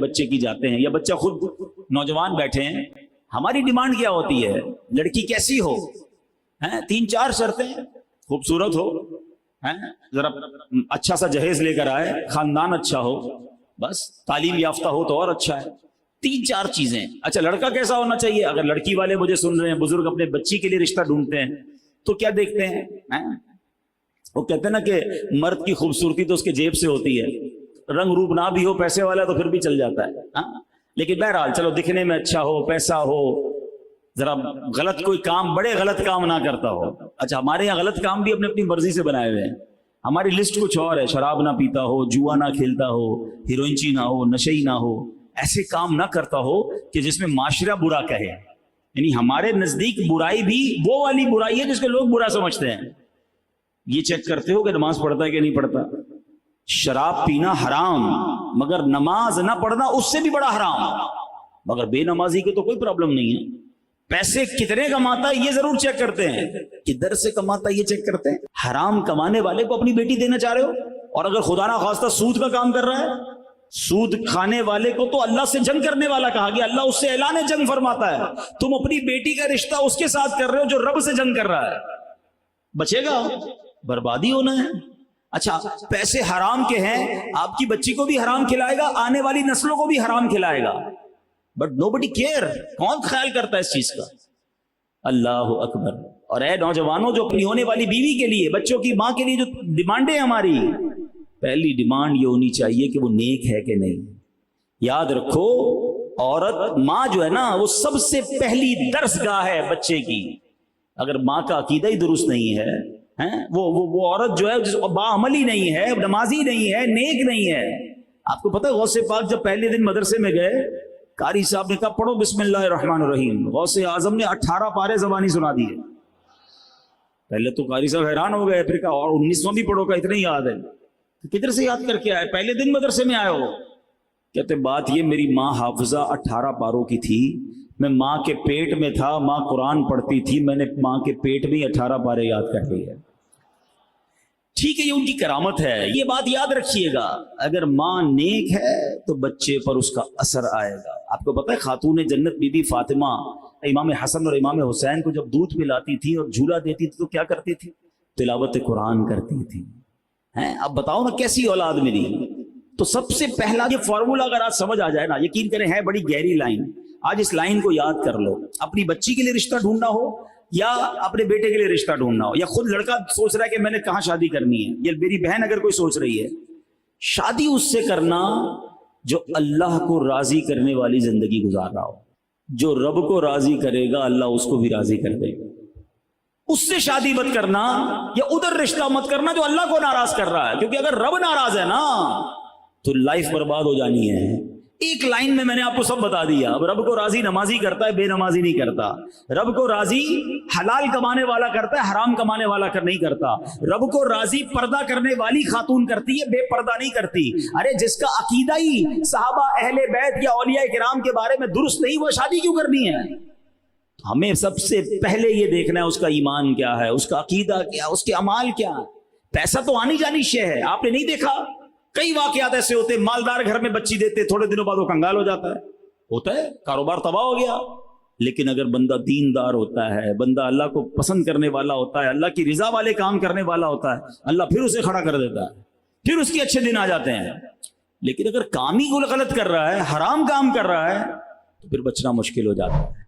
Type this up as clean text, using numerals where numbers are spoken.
بچے کی جاتے ہیں یا بچہ خود نوجوان بیٹھے ہیں، ہماری ڈیمانڈ کیا ہوتی ہے؟ لڑکی کیسی ہو؟ 3-4 شرطیں، خوبصورت ہو، ذرا اچھا سا جہیز لے کر آئے، خاندان اچھا ہو، بس تعلیم یافتہ ہو تو اور اچھا ہے، 3-4 چیزیں۔ اچھا لڑکا کیسا ہونا چاہیے؟ اگر لڑکی والے مجھے سن رہے ہیں، بزرگ اپنے بچی کے لیے رشتہ ڈھونڈتے ہیں تو کیا دیکھتے ہیں؟ وہ کہتے ہیں نا کہ مرد کی خوبصورتی تو اس کے جیب سے ہوتی ہے، رنگ روپ نہ بھی ہو، پیسے والا تو پھر بھی چل جاتا ہے، لیکن بہرحال چلو دکھنے میں اچھا ہو، پیسہ ہو، ذرا غلط کوئی کام، بڑے غلط کام نہ کرتا ہو۔ اچھا ہمارے یہاں غلط کام بھی اپنی اپنی مرضی سے بنائے ہوئے ہیں، ہماری لسٹ کچھ اور ہے، شراب نہ پیتا ہو، جوا نہ کھیلتا ہو، ہیروئنچی نہ ہو، نشئی نہ ہو، ایسے کام نہ کرتا ہو کہ جس میں معاشرہ برا کہے۔ یعنی ہمارے نزدیک برائی بھی وہ والی برائی ہے جس کو لوگ برا سمجھتے ہیں۔ یہ چیک کرتے ہو کہ نماز پڑھتا ہے کہ نہیں پڑھتا؟ شراب پینا حرام، مگر نماز نہ پڑھنا اس سے بھی بڑا حرام، مگر بے نمازی کے تو کوئی پرابلم نہیں ہے۔ پیسے کتنے کماتا ہے یہ ضرور چیک کرتے ہیں، کدھر سے کماتا ہے یہ چیک کرتے ہیں۔ حرام کمانے والے کو اپنی بیٹی دینا چاہ رہے ہو، اور اگر خدا نہ خواستہ سود کا کام کر رہا ہے، سود کھانے والے کو تو اللہ سے جنگ کرنے والا کہا گیا، اللہ اس سے اعلان جنگ فرماتا ہے۔ تم اپنی بیٹی کا رشتہ اس کے ساتھ کر رہے ہو جو رب سے جنگ کر رہا ہے، بچے گا، بربادی ہونا ہے۔ اچھا پیسے حرام کے ہیں، آپ کی بچی کو بھی حرام کھلائے گا، آنے والی نسلوں کو بھی حرام کھلائے گا، بٹ nobody care۔ کون خیال کرتا ہے اس چیز کا؟ اللہ اکبر۔ اور اے نوجوانوں جو اپنی ہونے والی بیوی کے لیے، بچوں کی ماں کے لیے جو ڈیمانڈیں ہماری، پہلی ڈیمانڈ یہ ہونی چاہیے کہ وہ نیک ہے کہ نہیں۔ یاد رکھو عورت، ماں جو ہے نا وہ سب سے پہلی درس گاہ ہے بچے کی۔ اگر ماں کا عقیدہ ہی درست نہیں ہے، وہ عورت جو ہے جس باعملی نہیں ہے، نمازی نہیں ہے، نیک نہیں ہے۔ آپ کو پتہ ہے غوث پاک جب پہلے دن مدرسے میں گئے، قاری صاحب نے کہا پڑھو بسم اللہ الرحمن الرحیم، غوث اعظم نے 18 پارے زبانی سنا دیے۔ پہلے تو قاری صاحب حیران ہو گئے، پھر کہا اور 19واں بھی پڑھو، کا اتنا ہی یاد ہے؟ کدھر سے یاد کر کے آئے؟ پہلے دن مدرسے میں آئے ہو؟ کہتے بات یہ میری ماں حافظہ 18 پاروں کی تھی، میں ماں کے پیٹ میں تھا، ماں قرآن پڑھتی تھی، میں نے ماں کے پیٹ میں 18 پارے یاد کر لیے۔ ٹھیک ہے یہ ان کی کرامت ہے، یہ بات یاد رکھیے گا، اگر ماں نیک ہے تو بچے پر اس کا اثر آئے گا۔ آپ کو پتہ ہے خاتون جنت بی بی فاطمہ امام حسن اور امام حسین کو جب دودھ پلاتی تھی اور جھولا دیتی تھی تو کیا کرتی تھی؟ تلاوت قرآن کرتی تھی۔ اب بتاؤ نا کیسی اولاد ملی؟ تو سب سے پہلا یہ فارمولا اگر آج سمجھ آ جائے نا، یقین کریں ہے بڑی گہری لائن، آج اس لائن کو یاد کر لو۔ اپنی بچی کے لیے رشتہ ڈھونڈنا ہو یا اپنے بیٹے کے لیے رشتہ ڈھونڈنا ہو، یا خود لڑکا سوچ رہا ہے کہ میں نے کہاں شادی کرنی ہے، یا میری بہن اگر کوئی سوچ رہی ہے، شادی اس سے کرنا جو اللہ کو راضی کرنے والی زندگی گزار رہا ہو۔ جو رب کو راضی کرے گا اللہ اس کو بھی راضی کر دے گا۔ اس سے شادی مت کرنا، یا ادھر رشتہ مت کرنا جو اللہ کو ناراض کر رہا ہے، کیونکہ اگر رب ناراض ہے نا تو لائف برباد ہو جانی ہے۔ ایک لائن میں نے آپ کو سب بتا دیا۔ اب رب کو راضی نمازی کرتا ہے، بے نمازی نہیں کرتا۔ رب کو راضی حلال کمانے والا کرتا ہے، حرام کمانے والا نہیں کرتا۔ رب کو راضی پردہ کرنے والی خاتون کرتی ہے، بے پردہ نہیں کرتی۔ ارے جس کا عقیدہ ہی صحابہ اہل بیت یا اولیاء کرام کے بارے میں درست نہیں، وہ شادی کیوں کرنی ہے؟ ہمیں سب سے پہلے یہ دیکھنا ہے اس کا ایمان کیا ہے، اس کا عقیدہ کیا، اس کے اعمال کیا۔ پیسہ تو آنی جانی شے ہے، آپ نے نہیں دیکھا کئی واقعات ایسے ہوتے، مالدار گھر میں بچی دیتے، تھوڑے دنوں بعد وہ کنگال ہو جاتا ہے، ہوتا ہے، کاروبار تباہ ہو گیا۔ لیکن اگر بندہ دیندار ہوتا ہے، بندہ اللہ کو پسند کرنے والا ہوتا ہے، اللہ کی رضا والے کام کرنے والا ہوتا ہے، اللہ پھر اسے کھڑا کر دیتا ہے، پھر اس کے اچھے دن آ جاتے ہیں۔ لیکن اگر کام ہی غلط کر رہا ہے، حرام کام کر رہا ہے، تو پھر بچنا مشکل ہو جاتا ہے۔